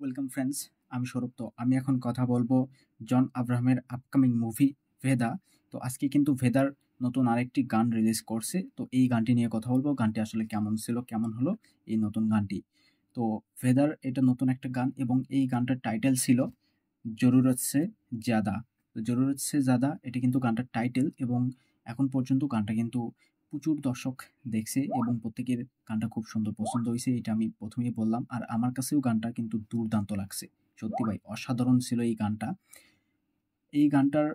Welcome friends, আমি সৌরভ। তো আমি এখন কথা বলবো জন আব্রাহামের আপকামিং মুভি ভেদা। তো আজকে কিন্তু ভেদার নতুন আরেকটি গান রিলিজ করছে। তো এই গানটি নিয়ে কথা বলবো, গানটি আসলে কেমন ছিল, কেমন হলো এই নতুন গানটি। তো ভেদার এটা নতুন একটা গান এবং এই গানটার টাইটেল ছিল জরুরত সে জ্যাদা। তো জরুরত সে জ্যাদা এটা কিন্তু গানটার টাইটেল এবং এখন পর্যন্ত গানটা কিন্তু প্রচুর দর্শক দেখছে এবং প্রত্যেকের গানটা খুব সুন্দর পছন্দ হয়েছে, এটা আমি প্রথমেই বললাম। আর আমার কাছেও গানটা কিন্তু দুর্দান্ত লাগছে, সত্যি ভাই অসাধারণ ছিল এই গানটা। এই গানটার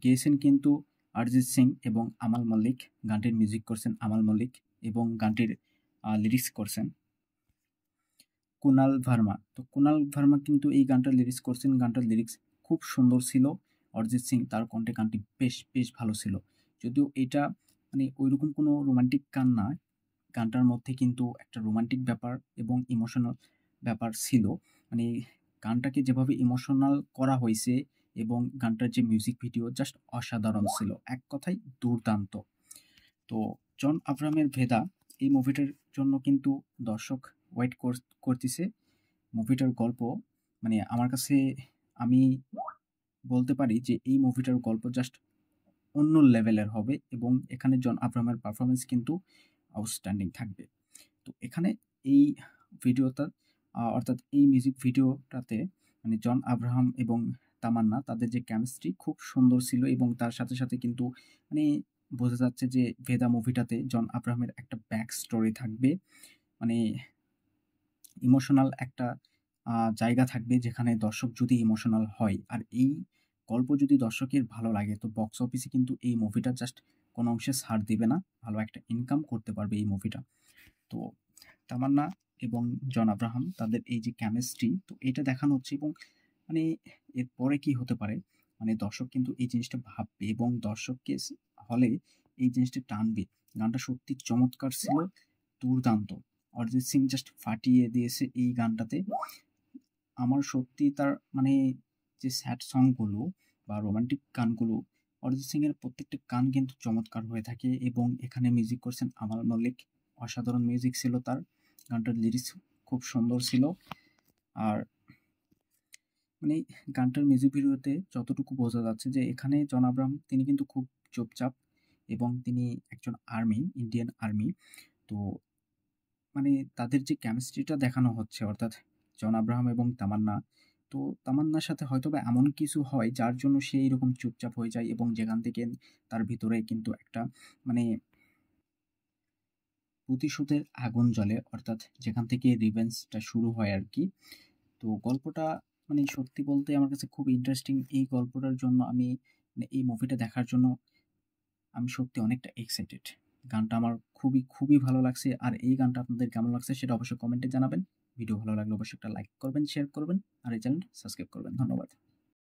গেয়েছেন কিন্তু অরিজিৎ সিং এবং আমাল মল্লিক। গানটির মিউজিক করছেন আমাল মল্লিক এবং গানটির লিরিক্স করছেন কুনাল ভার্মা। তো কুনাল ভার্মা কিন্তু এই গানটার লিরিক্স করছেন। গানটার লিরিক্স খুব সুন্দর ছিল। অরিজিৎ সিং তার কণ্ঠে গানটি বেশ বেশ ভালো ছিল। যদিও এটা মানে ওইরকম কোনো রোমান্টিক গান না, গানটার মধ্যে কিন্তু একটা রোমান্টিক ব্যাপার এবং ইমোশনাল ব্যাপার ছিল। মানে গানটাকে যেভাবে ইমোশনাল করা হয়েছে এবং গানটার যে মিউজিক ভিডিও জাস্ট অসাধারণ ছিল, এক কথায় দুর্দান্ত। তো জন আব্রাহামের ভেদা এই মুভিটার জন্য কিন্তু দর্শক ওয়েট করতেছে। মুভিটার গল্প মানে আমার কাছে, আমি বলতে পারি যে এই মুভিটার গল্প জাস্ট অন্য লেভেলের হবে এবং এখানে জন আব্রাহামের পারফরমেন্স কিন্তু আউটস্ট্যান্ডিং থাকবে। তো এখানে এই ভিডিওটা অর্থাৎ এই মিউজিক ভিডিওটাতে মানে জন আব্রাহাম এবং তামান্না তাদের যে কেমিস্ট্রি খুব সুন্দর ছিল এবং তার সাথে সাথে কিন্তু মানে বোঝা যাচ্ছে যে ভেদা মুভিটাতে জন আব্রাহামের একটা ব্যাক স্টোরি থাকবে। মানে ইমোশনাল একটা জায়গা থাকবে যেখানে দর্শক যদি ইমোশনাল হয় আর এই গল্প যদি দর্শকের ভালো লাগে তো বক্স অফিসে কিন্তু এই মুভিটা জাস্ট কোনো অংশে ছাড় দিবে না, ভালো একটা ইনকাম করতে পারবে এই মুভিটা। তো তামান্না এবং জন আব্রাহাম তাদের এই যে কেমিস্ট্রি, তো এটা দেখানো হচ্ছে এবং মানে এরপরে কি হতে পারে মানে দর্শক কিন্তু এই জিনিসটা ভাববে এবং দর্শককে হলে এই জিনিসটা টানবে। গানটা সত্যি চমৎকার ছিল, দুর্দান্ত। অরিজিৎ সিং জাস্ট ফাটিয়ে দিয়েছে এই গানটাতে। আমার সত্যি তার মানে যে স্যাড সংগুলো বা রোমান্টিক গানগুলো, অরিজিৎ সিং এর প্রত্যেকটা গান কিন্তু চমৎকার হয়ে থাকে এবং এখানে মিউজিক করছেন আমাল মল্লিক। অসাধারণ মিউজিক ছিল তার, গানটার লিরিক্স খুব সুন্দর ছিল। আর মানে গানটার মিউজিক ভিডিওতে যতটুকু বোঝা যাচ্ছে যে এখানে জন আব্রাহাম তিনি কিন্তু খুব চুপচাপ এবং তিনি একজন আর্মি, ইন্ডিয়ান আর্মি। তো মানে তাদের যে কেমিস্ট্রিটা দেখানো হচ্ছে অর্থাৎ জন আব্রাহাম এবং তামান্না, তো তামান্নার সাথে হয়তোবা এমন কিছু হয় যার জন্য সে এরকম চুপচাপ হয়ে যায় এবং যেখান থেকে তার ভিতরে কিন্তু একটা মানে প্রতিশোধের আগুন জ্বলে, অর্থাৎ যেখান থেকে রিভেঞ্জটা শুরু হয় আর কি। তো গল্পটা মানে সত্যি বলতে আমার কাছে খুব ইন্টারেস্টিং। এই গল্পটার জন্য আমি মানে এই মুভিটা দেখার জন্য আমি সত্যি অনেকটা এক্সাইটেড। গানটা আমার খুবই, খুবই ভালো লাগছে। আর এই গানটা আপনাদের কেমন লাগছে সেটা অবশ্যই কমেন্টে জানাবেন। ভিডিও ভালো লাগলে অবশ্যই একটা লাইক করবেন, শেয়ার করবেন আর এই চ্যানেলটা সাবস্ক্রাইব করবেন। ধন্যবাদ।